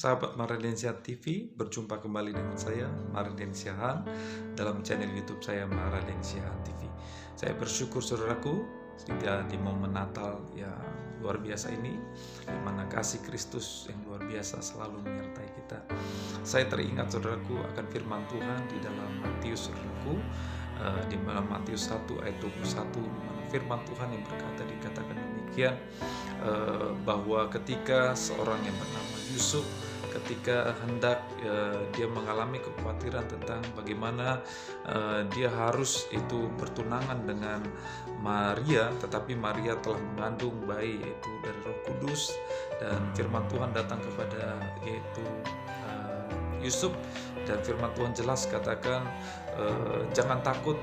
Sahabat Maradensia TV, berjumpa kembali dengan saya Maradensia Han dalam channel YouTube saya Maradensia Han TV. Saya bersyukur saudaraku di momen Natal yang luar biasa ini, di mana kasih Kristus yang luar biasa selalu menyertai kita. Saya teringat saudaraku akan firman Tuhan di dalam Matius saudaraku, di dalam Matius 1 ayat 21, di mana firman Tuhan yang dikatakan demikian, bahwa ketika seorang yang bernama Yusuf ketika hendak dia mengalami kekhawatiran tentang bagaimana dia harus itu bertunangan dengan Maria, tetapi Maria telah mengandung bayi yaitu dari Roh Kudus, dan firman Tuhan datang kepada yaitu Yusuf, dan firman Tuhan jelas katakan, jangan takut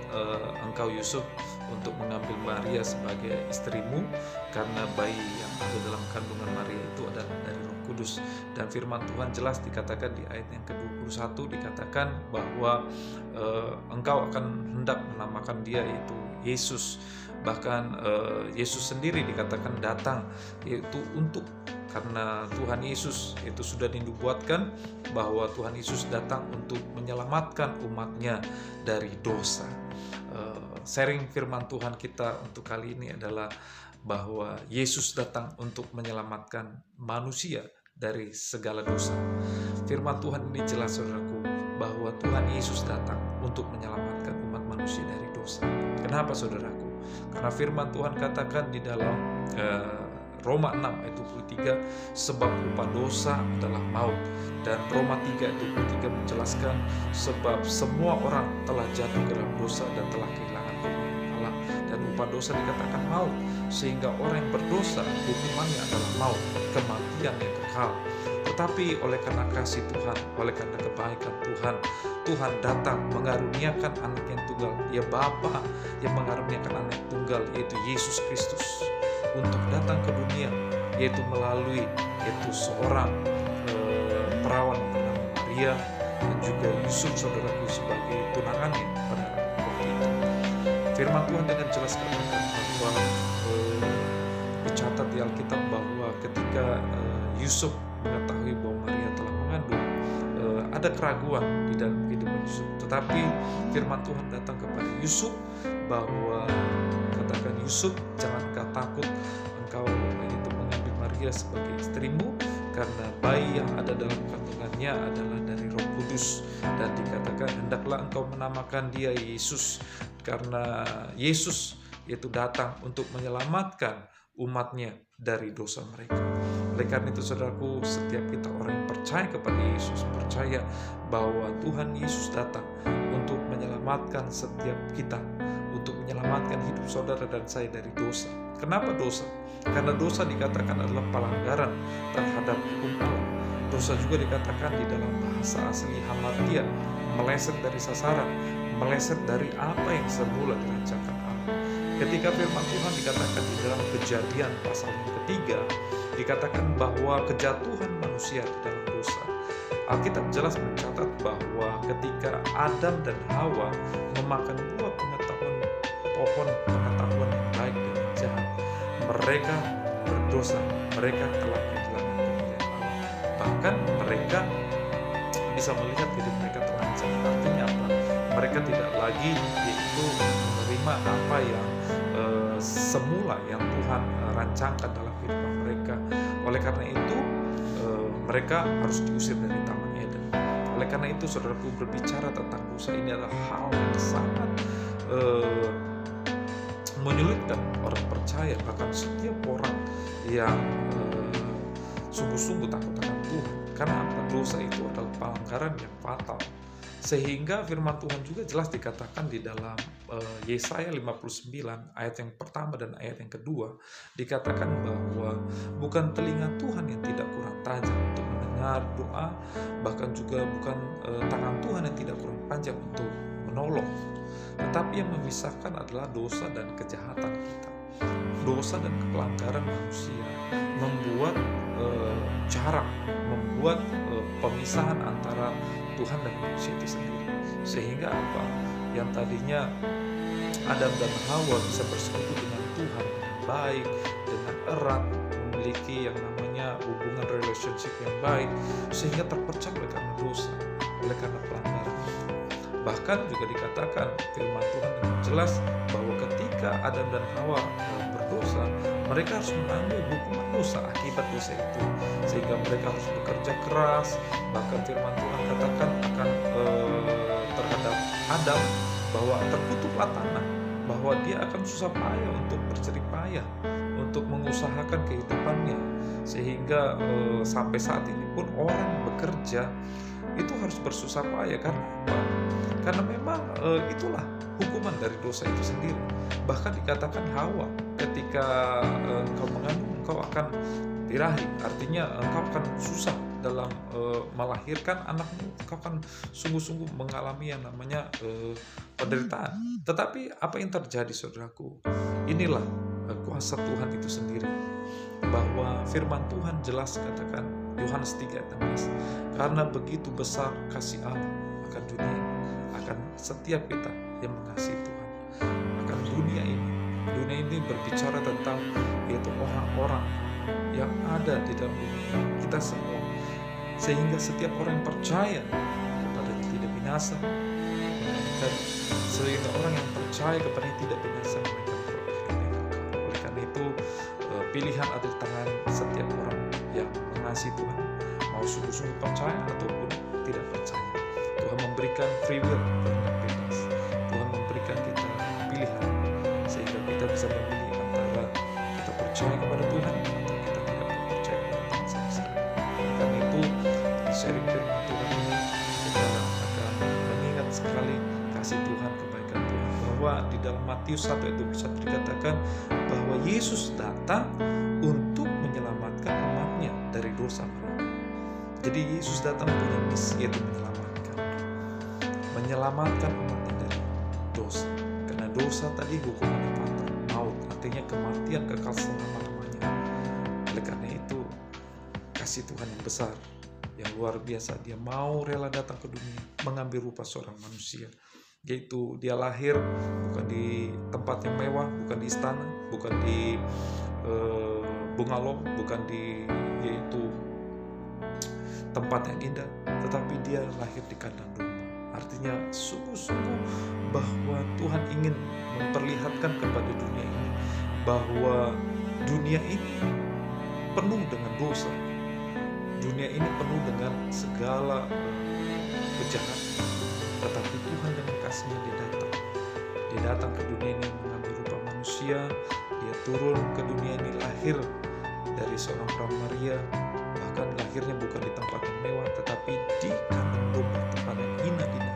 engkau Yusuf untuk mengambil Maria sebagai istrimu, karena bayi yang ada dalam kandungan Maria itu adalah dari Roh Kudus. Dan firman Tuhan jelas dikatakan di ayat yang ke-21, dikatakan bahwa engkau akan hendak menamakan dia yaitu Yesus. Bahkan Yesus sendiri dikatakan datang yaitu untuk, karena Tuhan Yesus itu sudah dinubuatkan bahwa Tuhan Yesus datang untuk menyelamatkan umatnya dari dosa. Sharing firman Tuhan kita untuk kali ini adalah bahwa Yesus datang untuk menyelamatkan manusia dari segala dosa. Firman Tuhan ini jelas saudaraku bahwa Tuhan Yesus datang untuk menyelamatkan umat manusia dari dosa. Kenapa saudaraku? Karena firman Tuhan katakan di dalam Roma 6 ayat 23, sebab upah dosa adalah maut. Dan Roma 3 ayat 23 menjelaskan, sebab semua orang telah jatuh ke dalam dosa dan telah kehilangan kemuliaan Allah. Dan upah dosa dikatakan maut, sehingga orang yang berdosa hukumannya adalah maut, kematian yang kekal. Tetapi oleh karena kasih Tuhan, oleh karena kebaikan Tuhan, Tuhan datang mengaruniakan anak yang tunggal, ya Bapa yang mengaruniakan anak tunggal yaitu Yesus Kristus untuk datang ke dunia, yaitu melalui seorang perawan bernama Maria dan juga Yusuf saudaraku sebagai tunangannya pada waktu itu. Firman Tuhan dengan jelas katakan bahwa dicatat di Alkitab bahwa ketika Yusuf mengetahui bahwa Maria telah mengandung, ada keraguan di dalam kehidupan Yusuf. Tetapi firman Tuhan datang kepada Yusuf bahwa katakan, Yusuf, jangan kau takut engkau itu mengambil Maria sebagai istrimu, karena bayi yang ada dalam kandungannya adalah dari Roh Kudus. Dan dikatakan, hendaklah engkau menamakan dia Yesus, karena Yesus yaitu datang untuk menyelamatkan umatnya dari dosa mereka. Oleh karena itu saudaraku, setiap kita orang yang percaya kepada Yesus, percaya bahwa Tuhan Yesus datang untuk menyelamatkan setiap kita, untuk menyelamatkan hidup saudara dan saya dari dosa. Kenapa dosa? Karena dosa dikatakan adalah pelanggaran terhadap hukum Allah. Dosa juga dikatakan di dalam bahasa asli hamartia, meleset dari sasaran, meleset dari apa yang semula dirancangkan Allah. Ketika firman Tuhan dikatakan di dalam Kejadian pasal yang ketiga, dikatakan bahwa kejatuhan manusia di dalam dosa. Alkitab jelas mencatat bahwa ketika Adam dan Hawa memakan buah pohon pengetahuan yang baik dan yang jahat, mereka berdosa, mereka telah kehilangan kemuliaan Allah. Bahkan mereka bisa melihat hidup mereka terancam. Artinya apa? Mereka tidak lagi yaitu menerima apa yang semula yang Tuhan rancangkan dalam kehidupan mereka. Oleh karena itu mereka harus diusir dari Taman Eden. Oleh karena itu saudaraku, berbicara tentang dosa ini adalah hal yang sangat menyulitkan orang percaya, bahkan setiap orang yang sungguh-sungguh takut akan Tuhan. Karena apa? Dosa itu adalah pelanggaran yang fatal. Sehingga firman Tuhan juga jelas dikatakan di dalam Yesaya 59 ayat yang pertama dan ayat yang kedua, dikatakan bahwa bukan telinga Tuhan yang tidak kurang tajam untuk mendengar doa, bahkan juga bukan tangan Tuhan yang tidak kurang panjang untuk menolong, tetapi yang memisahkan adalah dosa dan kejahatan kita. Dosa dan pelanggaran manusia membuat jarak, membuat pemisahan antara Tuhan dan manusia itu sendiri. Sehingga apa? Yang tadinya Adam dan Hawa bisa bersekutu dengan Tuhan dengan baik, dengan erat, memiliki yang namanya punya hubungan relationship yang baik, sehingga terpecah oleh karena dosa, oleh karena pelanggaran. Bahkan juga dikatakan firman Tuhan dengan jelas bahwa ketika Adam dan Hawa berdosa, mereka harus menanggung hukuman dosa akibat dosa itu, sehingga mereka harus bekerja keras. Bahkan firman Tuhan katakan akan terhadap Adam bahwa terkutuplah tanah, bahwa dia akan susah payah untuk berjerih payah, untuk mengusahakan kehidupannya, sehingga sampai saat ini pun orang bekerja itu harus bersusah payah. Karena apa? Karena memang itulah hukuman dari dosa itu sendiri. Bahkan dikatakan Hawa, ketika engkau mengandung, engkau akan birahi, artinya engkau akan susah dalam melahirkan anakmu, engkau akan sungguh-sungguh mengalami yang namanya penderitaan. Tetapi apa yang terjadi, saudaraku? Inilah kuasa Tuhan itu sendiri, bahwa firman Tuhan jelas katakan Yohanes 3 ayat 16, karena begitu besar kasih Allah akan dunia ini, akan setiap kita yang mengasihi Tuhan, akan dunia ini. Dunia ini berbicara tentang yaitu orang-orang yang ada di dalam dunia kita semua, sehingga setiap orang yang percaya kepada yang tidak binasa, dan sehingga orang yang percaya kepada yang tidak binasa mereka beroleh hidup yang kekal. Oleh karena itu pilihan ada di tangan setiap orang yang mengasihi Tuhan, mau sungguh-sungguh percaya ataupun tidak percaya. Tuhan memberikan free will, kehendak bebas. Tuhan memberikan kita pilihan, sehingga kita bisa memilih antara kita percaya kepada Tuhan atau kita tidak percaya kepada Tuhan sama sekali. Karena itu di sharing firman Tuhan ini kita akan mengingat sekali kasih Tuhan, kebaikan Tuhan, bahwa di dalam Matius 1 ayat 21 dikatakan bahwa Yesus datang untuk menyelamatkan umatnya dari dosa mereka. Jadi Yesus datang punya misi, yaitu menyelamatkan umatnya dari dosa. Karena dosa tadi hukumannya fatal, maut, artinya kematian kekal selama-lamanya. Oleh karena itu kasih Tuhan yang besar, yang luar biasa, dia mau rela datang ke dunia, mengambil rupa seorang manusia, yaitu dia lahir bukan di tempat yang mewah, bukan di istana, bukan di bungalow, bukan di yaitu tempat yang indah, tetapi dia lahir di kandang domba. Artinya sungguh-sungguh bahwa Tuhan ingin memperlihatkan kepada dunia ini bahwa dunia ini penuh dengan dosa, dunia ini penuh dengan segala kejahatan. Tetapi Tuhan dengan kasih-Nya dia datang ke dunia ini mengambil rupa manusia. Dia turun ke dunia ini, lahir dari seorang perawan Maria, bahkan lahirnya bukan di tempat yang mewah, tetapi di kandang domba, tempat yang hina-hina,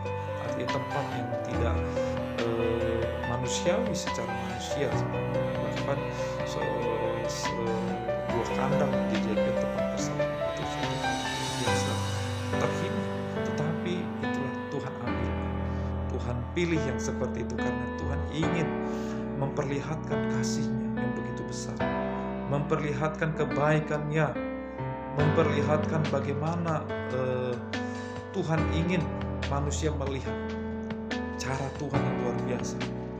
artinya tempat yang tidak manusiawi secara manusia. Bahkan sebuah kandang dijadikan tempat persembahyan, itu sudah biasa terhina. Tetapi itulah Tuhan ambil, Tuhan pilih yang seperti itu, karena Tuhan ingin memperlihatkan kasih-Nya yang begitu besar, memperlihatkan kebaikan-Nya, memperlihatkan bagaimana Tuhan ingin manusia melihat cara Tuhan yang luar biasa,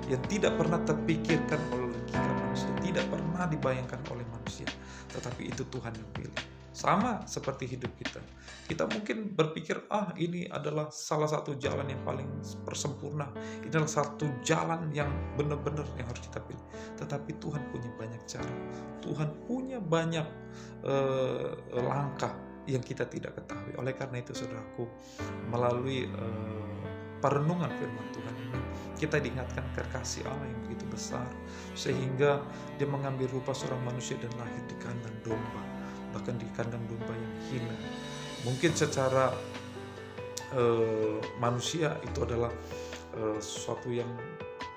yang tidak pernah terpikirkan oleh logika manusia, tidak pernah dibayangkan oleh manusia, tetapi itu Tuhan yang pilih. Sama seperti hidup kita. Kita mungkin berpikir, ini adalah salah satu jalan yang paling sempurna, ini adalah satu jalan yang benar-benar yang harus kita pilih. Tetapi Tuhan punya banyak cara, Tuhan punya banyak langkah yang kita tidak ketahui. Oleh karena itu, saudaraku, melalui perenungan firman Tuhan ini, kita diingatkan kasih Allah yang begitu besar, sehingga Dia mengambil rupa seorang manusia dan lahir di kandang domba, bahkan di kandang domba yang hina. Mungkin secara manusia itu adalah sesuatu yang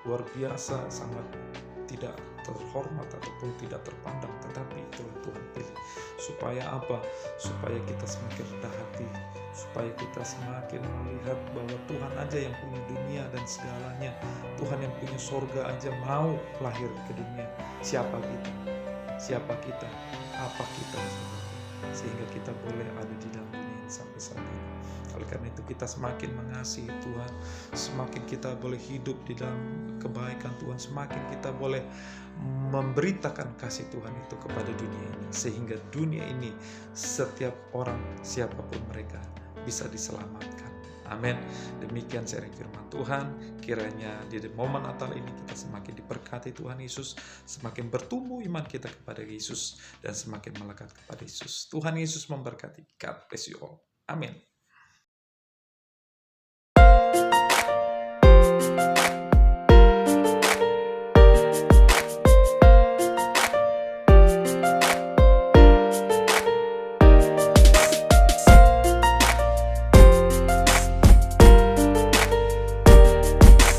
luar biasa, sangat tidak terhormat ataupun tidak terpandang, tetapi itulah Tuhan pilih. Supaya apa? Supaya kita semakin rendah hati, supaya kita semakin melihat bahwa Tuhan aja yang punya dunia dan segalanya, Tuhan yang punya sorga aja mau lahir ke dunia. Siapa kita? Siapa kita? Apa kita? Sehingga kita boleh ada di dalam dunia ini sampai saat ini. Oleh karena itu kita semakin mengasihi Tuhan, semakin kita boleh hidup di dalam kebaikan Tuhan, semakin kita boleh memberitakan kasih Tuhan itu kepada dunia ini, sehingga dunia ini setiap orang siapapun mereka bisa diselamatkan. Amin. Demikian sharing firman Tuhan. Kiranya di momen Natal ini kita semakin diberkati Tuhan Yesus, semakin bertumbuh iman kita kepada Yesus, dan semakin melekat kepada Yesus. Tuhan Yesus memberkati. God bless you all. Amin.